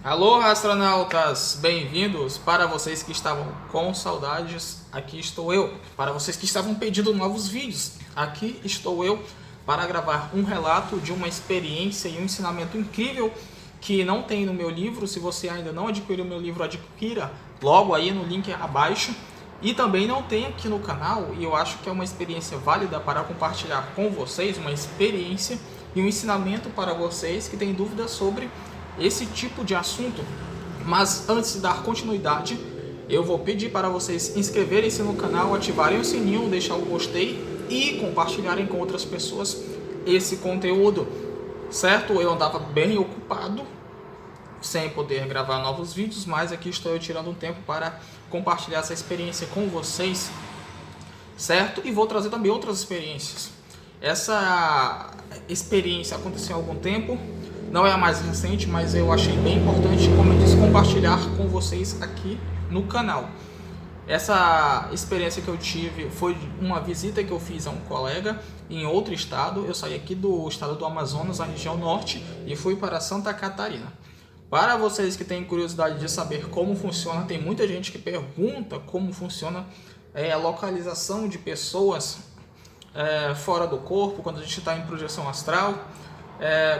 Alô, astronautas! Bem-vindos! Para vocês que estavam com saudades, aqui estou eu. Para vocês que estavam pedindo novos vídeos, aqui estou eu para gravar um relato de uma experiência e um ensinamento incrível que não tem no meu livro. Se você ainda não adquiriu o meu livro, adquira logo aí no link abaixo. E também não tem aqui no canal, e eu acho que é uma experiência válida para compartilhar com vocês, uma experiência e um ensinamento para vocês que têm dúvidas sobre esse tipo de assunto. Mas antes de dar continuidade, eu vou pedir para vocês inscreverem-se no canal, ativarem o sininho, deixar o gostei e compartilharem com outras pessoas esse conteúdo, certo? Eu andava bem ocupado, sem poder gravar novos vídeos, mas aqui estou eu tirando um tempo para compartilhar essa experiência com vocês, certo? E vou trazer também outras experiências. Essa experiência aconteceu há algum tempo, não é a mais recente, mas eu achei bem importante, como eu disse, compartilhar com vocês aqui no canal. Essa experiência que eu tive foi uma visita que eu fiz a um colega em outro estado. Eu saí aqui do estado do Amazonas, a região norte, e fui para Santa Catarina. Para vocês que têm curiosidade de saber como funciona, tem muita gente que pergunta como funciona a localização de pessoas fora do corpo, quando a gente está em projeção astral.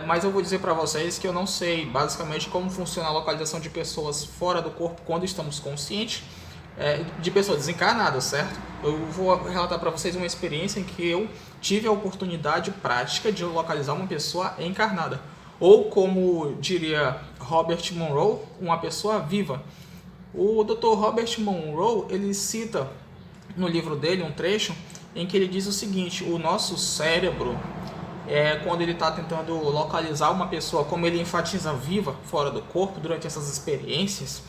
Mas eu vou dizer para vocês que eu não sei basicamente como funciona a localização de pessoas fora do corpo quando estamos conscientes, de pessoas desencarnadas, certo? Eu vou relatar para vocês uma experiência em que eu tive a oportunidade prática de localizar uma pessoa encarnada, ou como diria Robert Monroe, uma pessoa viva. O Dr. Robert Monroe, ele cita no livro dele um trecho em que ele diz o seguinte: o nosso cérebro, quando ele está tentando localizar uma pessoa, como ele enfatiza viva, fora do corpo, durante essas experiências,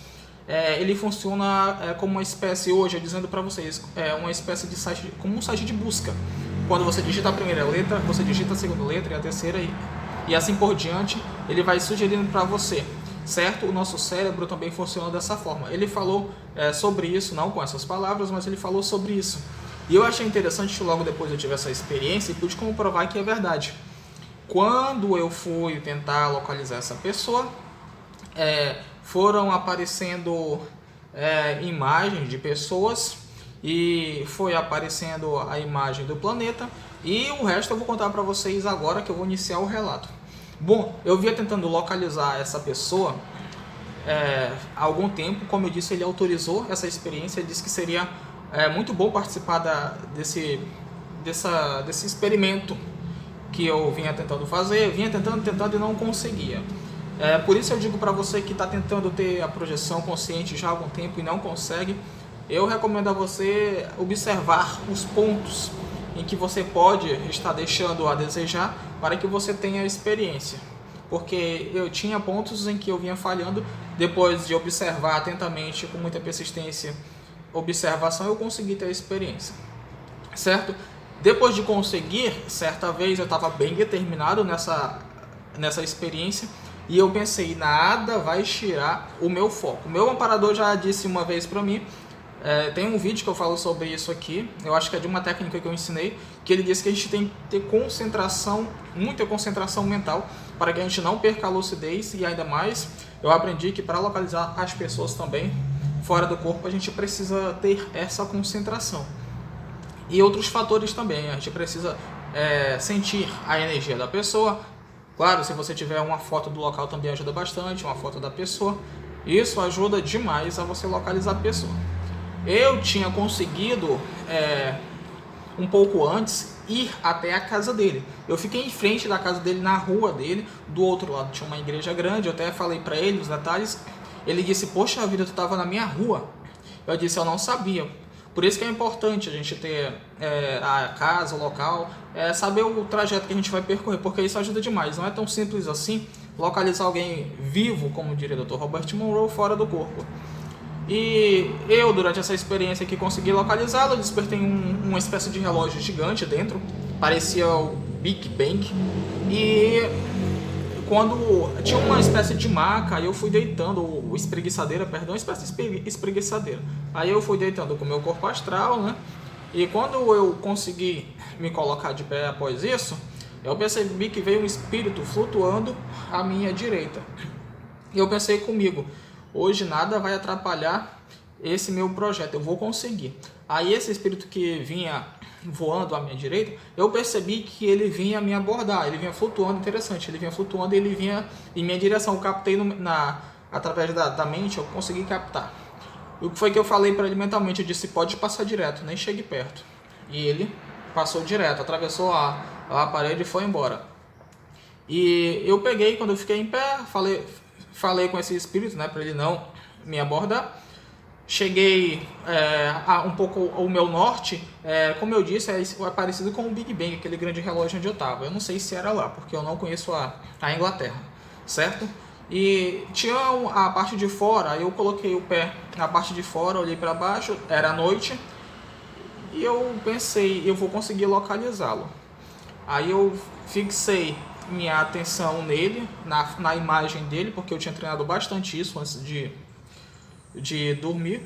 ele funciona como uma espécie, hoje, dizendo para vocês, uma espécie de site, como um site de busca. Quando você digita a primeira letra, você digita a segunda letra e a terceira, e assim por diante, ele vai sugerindo para você, certo? O nosso cérebro também funciona dessa forma. Ele falou sobre isso, não com essas palavras, mas ele falou sobre isso. E eu achei interessante que logo depois eu tive essa experiência e pude comprovar que é verdade. Quando eu fui tentar localizar essa pessoa, foram aparecendo imagens de pessoas e foi aparecendo a imagem do planeta, e o resto eu vou contar para vocês agora que eu vou iniciar o relato. Bom, eu vinha tentando localizar essa pessoa há algum tempo. Como eu disse, ele autorizou essa experiência, disse que seria muito bom participar desse experimento que eu vinha tentando fazer, vinha tentando e não conseguia. Por isso eu digo para você que está tentando ter a projeção consciente já há algum tempo e não consegue, eu recomendo a você observar os pontos em que você pode estar deixando a desejar para que você tenha a experiência. Porque eu tinha pontos em que eu vinha falhando, depois de observar atentamente, com muita persistência, observação, eu consegui ter a experiência, certo? Depois de conseguir, certa vez eu estava bem determinado nessa experiência, e eu pensei, nada vai tirar o meu foco. O meu amparador já disse uma vez para mim, tem um vídeo que eu falo sobre isso aqui, eu acho que é de uma técnica que eu ensinei, que ele disse que a gente tem que ter concentração, muita concentração mental, para que a gente não perca a lucidez. E ainda mais, eu aprendi que para localizar as pessoas também fora do corpo, a gente precisa ter essa concentração. E outros fatores também, a gente precisa sentir a energia da pessoa. Claro, se você tiver uma foto do local também ajuda bastante, uma foto da pessoa. Isso ajuda demais a você localizar a pessoa. Eu tinha conseguido, um pouco antes, ir até a casa dele. Eu fiquei em frente da casa dele, na rua dele, do outro lado tinha uma igreja grande. Eu até falei para ele os detalhes. Ele disse, poxa vida, tu estava na minha rua. Eu disse, eu não sabia. Por isso que é importante a gente ter a casa, o local, saber o trajeto que a gente vai percorrer, porque isso ajuda demais. Não é tão simples assim localizar alguém vivo, como diria o Dr. Robert Monroe, fora do corpo. E eu, durante essa experiência aqui, consegui localizá-lo. Eu despertei uma espécie de relógio gigante dentro, parecia o Big Bang. E quando tinha uma espécie de maca, eu fui deitando, ou espreguiçadeira, perdão, uma espécie de espreguiçadeira. Aí eu fui deitando com o meu corpo astral, né? E quando eu consegui me colocar de pé após isso, eu percebi que veio um espírito flutuando à minha direita. E eu pensei comigo, hoje nada vai atrapalhar esse meu projeto, eu vou conseguir. Aí esse espírito que vinha voando à minha direita, eu percebi que ele vinha me abordar, ele vinha flutuando, interessante, ele vinha flutuando e ele vinha em minha direção. Eu captei através da mente, eu consegui captar. O que foi que eu falei para ele mentalmente? Eu disse, pode passar direto, nem chegue perto. E ele passou direto, atravessou a parede e foi embora. E eu peguei, quando eu fiquei em pé, falei com esse espírito, né, para ele não me abordar. Cheguei a um pouco o meu norte, como eu disse, é parecido com o Big Bang, aquele grande relógio onde eu estava. Eu não sei se era lá, porque eu não conheço a Inglaterra, certo? E tinha a parte de fora, eu coloquei o pé na parte de fora, olhei para baixo, era noite, e eu pensei, eu vou conseguir localizá-lo. Aí eu fixei minha atenção nele, na imagem dele, porque eu tinha treinado bastante isso antes de dormir.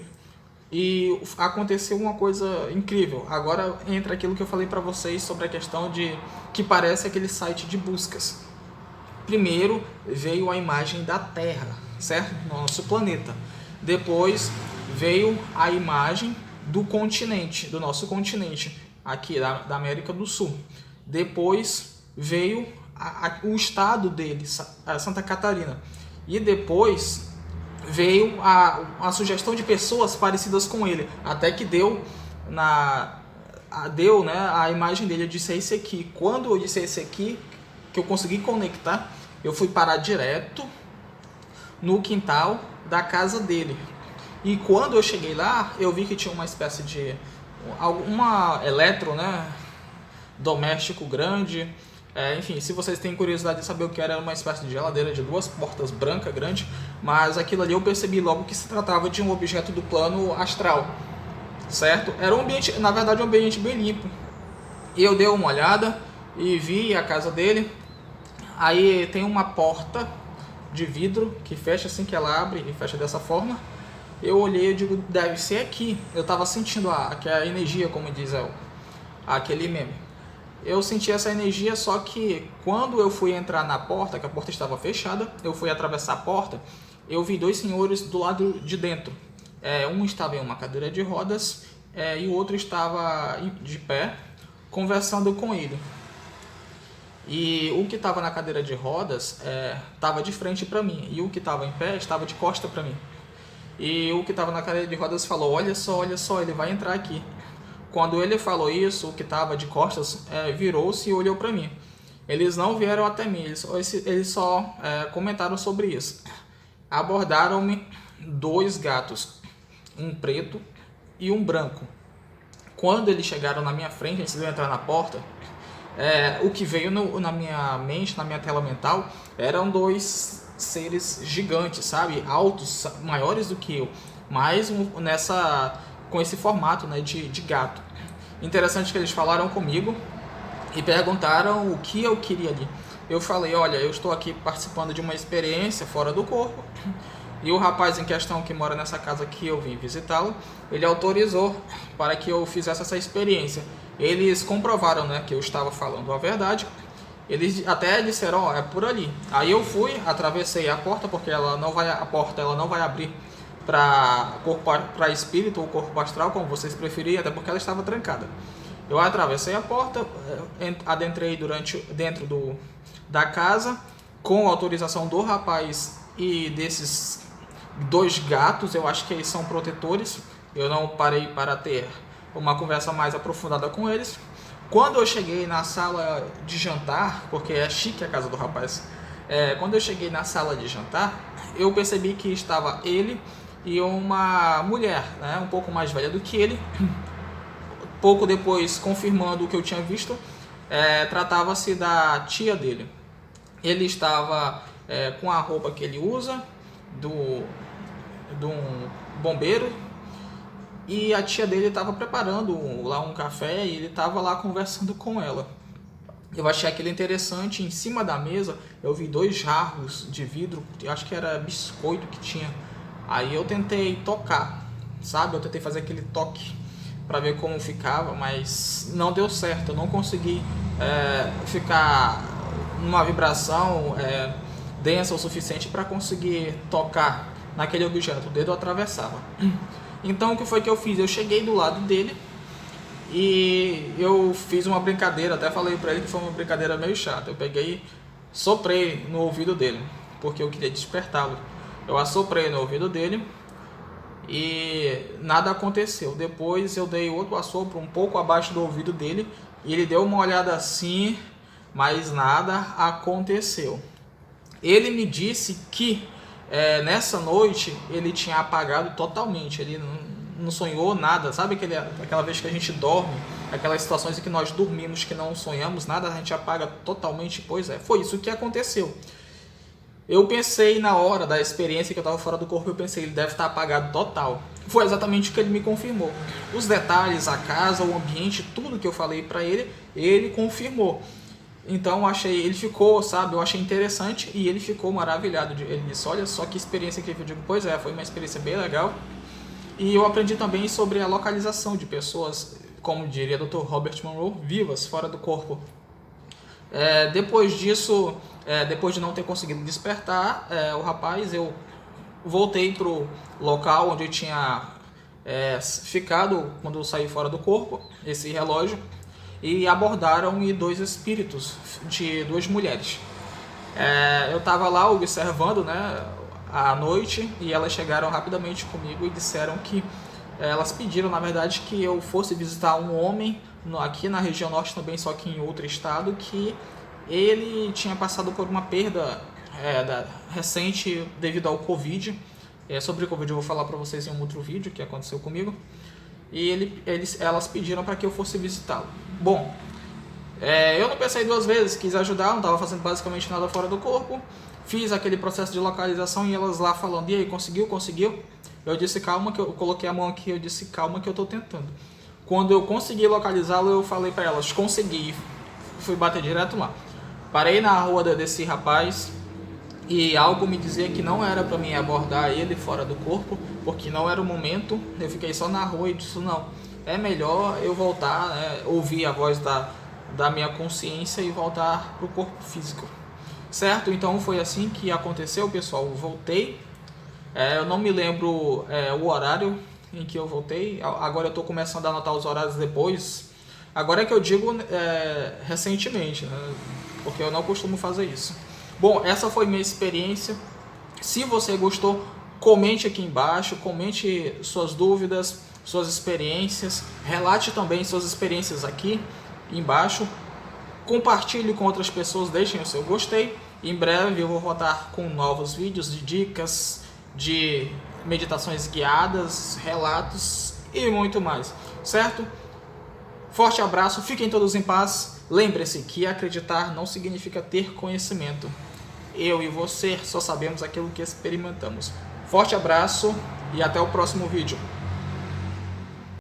E aconteceu uma coisa incrível. Agora entra aquilo que eu falei para vocês sobre a questão de que parece aquele site de buscas. Primeiro veio a imagem da Terra, certo? Nosso planeta. Depois veio a imagem do continente, do nosso continente, aqui da América do Sul. Depois veio o estado dele, Santa Catarina. E depois veio a sugestão de pessoas parecidas com ele, até que deu a imagem dele. Eu disse, é esse aqui. Quando eu disse esse aqui, que eu consegui conectar, eu fui parar direto no quintal da casa dele. E quando eu cheguei lá, eu vi que tinha uma espécie de uma doméstico grande. Enfim, se vocês têm curiosidade de saber o que era uma espécie de geladeira de 2 portas branca grande, mas aquilo ali eu percebi logo que se tratava de um objeto do plano astral, certo? Era um ambiente, na verdade, um ambiente bem limpo. E eu dei uma olhada e vi a casa dele. Aí tem uma porta de vidro que fecha assim que ela abre e fecha dessa forma. Eu olhei e digo, deve ser aqui. Eu estava sentindo a energia, como diz aquele meme. Eu senti essa energia, só que quando eu fui entrar na porta, que a porta estava fechada, eu fui atravessar a porta, eu vi 2 senhores do lado de dentro. Um estava em uma cadeira de rodas e o outro estava de pé, conversando com ele. E o que estava na cadeira de rodas estava de frente para mim, e o que estava em pé estava de costa para mim. E o que estava na cadeira de rodas falou, olha só, ele vai entrar aqui. Quando ele falou isso, o que estava de costas virou-se e olhou para mim. Eles não vieram até mim, eles só comentaram sobre isso. Abordaram-me 2 gatos, um preto e um branco. Quando eles chegaram na minha frente, antes de eu entrar na porta, o que veio na minha mente, na minha tela mental, eram 2 seres gigantes, sabe? Altos, maiores do que eu, mas com esse formato, né, de gato. Interessante que eles falaram comigo e perguntaram o que eu queria ali. Eu falei, olha, eu estou aqui participando de uma experiência fora do corpo, e o rapaz em questão que mora nessa casa que eu vim visitá-lo, ele autorizou para que eu fizesse essa experiência. Eles comprovaram, né, que eu estava falando a verdade. Eles até disseram, é por ali. Aí eu fui, atravessei a porta, porque a porta não vai abrir para espírito ou corpo astral, como vocês preferirem, até porque ela estava trancada. Eu atravessei a porta, adentrei dentro da casa, com a autorização do rapaz e desses 2 gatos. Eu acho que eles são protetores. Eu não parei para ter uma conversa mais aprofundada com eles. Quando eu cheguei na sala de jantar, porque é chique a casa do rapaz, quando eu cheguei na sala de jantar, eu percebi que estava ele e uma mulher, né, um pouco mais velha do que ele. Pouco depois, confirmando o que eu tinha visto, tratava-se da tia dele. Ele estava com a roupa que ele usa, de um bombeiro, e a tia dele estava preparando lá um café e ele estava lá conversando com ela. Eu achei aquilo interessante. Em cima da mesa eu vi 2 jarros de vidro, acho que era biscoito que tinha. Aí eu tentei tocar, sabe? Eu tentei fazer aquele toque para ver como ficava, mas não deu certo. Eu não consegui ficar numa vibração densa o suficiente para conseguir tocar naquele objeto, o dedo atravessava. Então o que foi que eu fiz? Eu cheguei do lado dele e eu fiz uma brincadeira, até falei para ele que foi uma brincadeira meio chata. Eu peguei, soprei no ouvido dele, porque eu queria despertá-lo. Eu assoprei no ouvido dele e nada aconteceu. Depois eu dei outro assopro um pouco abaixo do ouvido dele e ele deu uma olhada assim, mas nada aconteceu. Ele me disse que nessa noite ele tinha apagado totalmente, ele não sonhou nada, sabe aquela vez que a gente dorme, aquelas situações em que nós dormimos que não sonhamos nada, a gente apaga totalmente. Pois é, foi isso que aconteceu. Eu pensei na hora da experiência que eu estava fora do corpo, eu pensei, ele deve estar apagado total. Foi exatamente o que ele me confirmou. Os detalhes, a casa, o ambiente, tudo que eu falei para ele, ele confirmou. Então ele ficou, sabe, eu achei interessante e ele ficou maravilhado. Ele disse, olha só que experiência que eu digo, pois é, foi uma experiência bem legal. E eu aprendi também sobre a localização de pessoas, como diria Dr. Robert Monroe, vivas, fora do corpo. Depois disso, depois de não ter conseguido despertar o rapaz, eu voltei para o local onde eu tinha ficado quando eu saí fora do corpo, esse relógio, e abordaram-me 2 espíritos de 2 mulheres. Eu estava lá observando, né, à noite, e elas chegaram rapidamente comigo e disseram que elas pediram, na verdade, que eu fosse visitar um homem aqui na região norte também, só que em outro estado, que ele tinha passado por uma perda recente devido ao Covid. Sobre o Covid eu vou falar para vocês em um outro vídeo que aconteceu comigo. E elas pediram para que eu fosse visitá-lo. Bom, eu não pensei 2 vezes, quis ajudar, não estava fazendo basicamente nada fora do corpo. Fiz aquele processo de localização e elas lá falando, e aí, conseguiu? Eu disse, calma, que eu coloquei a mão aqui, eu disse, calma que eu estou tentando. Quando eu consegui localizá-lo, eu falei para elas, consegui. Fui bater direto lá. Parei na rua desse rapaz e algo me dizia que não era para mim abordar ele fora do corpo, porque não era o momento. Eu fiquei só na rua e disse, não, é melhor eu voltar, né, ouvir a voz da minha consciência e voltar para o corpo físico. Certo? Então foi assim que aconteceu, pessoal. Eu voltei. Eu não me lembro o horário em que eu voltei. Agora eu estou começando a anotar os horários depois. Agora é que eu digo recentemente, né? Porque eu não costumo fazer isso. Bom, essa foi minha experiência. Se você gostou, comente aqui embaixo, comente suas dúvidas, suas experiências. Relate também suas experiências aqui embaixo. Compartilhe com outras pessoas, deixem o seu gostei. Em breve eu vou voltar com novos vídeos de dicas, de meditações guiadas, relatos e muito mais, certo? Forte abraço, fiquem todos em paz. Lembre-se que acreditar não significa ter conhecimento. Eu e você só sabemos aquilo que experimentamos. Forte abraço e até o próximo vídeo.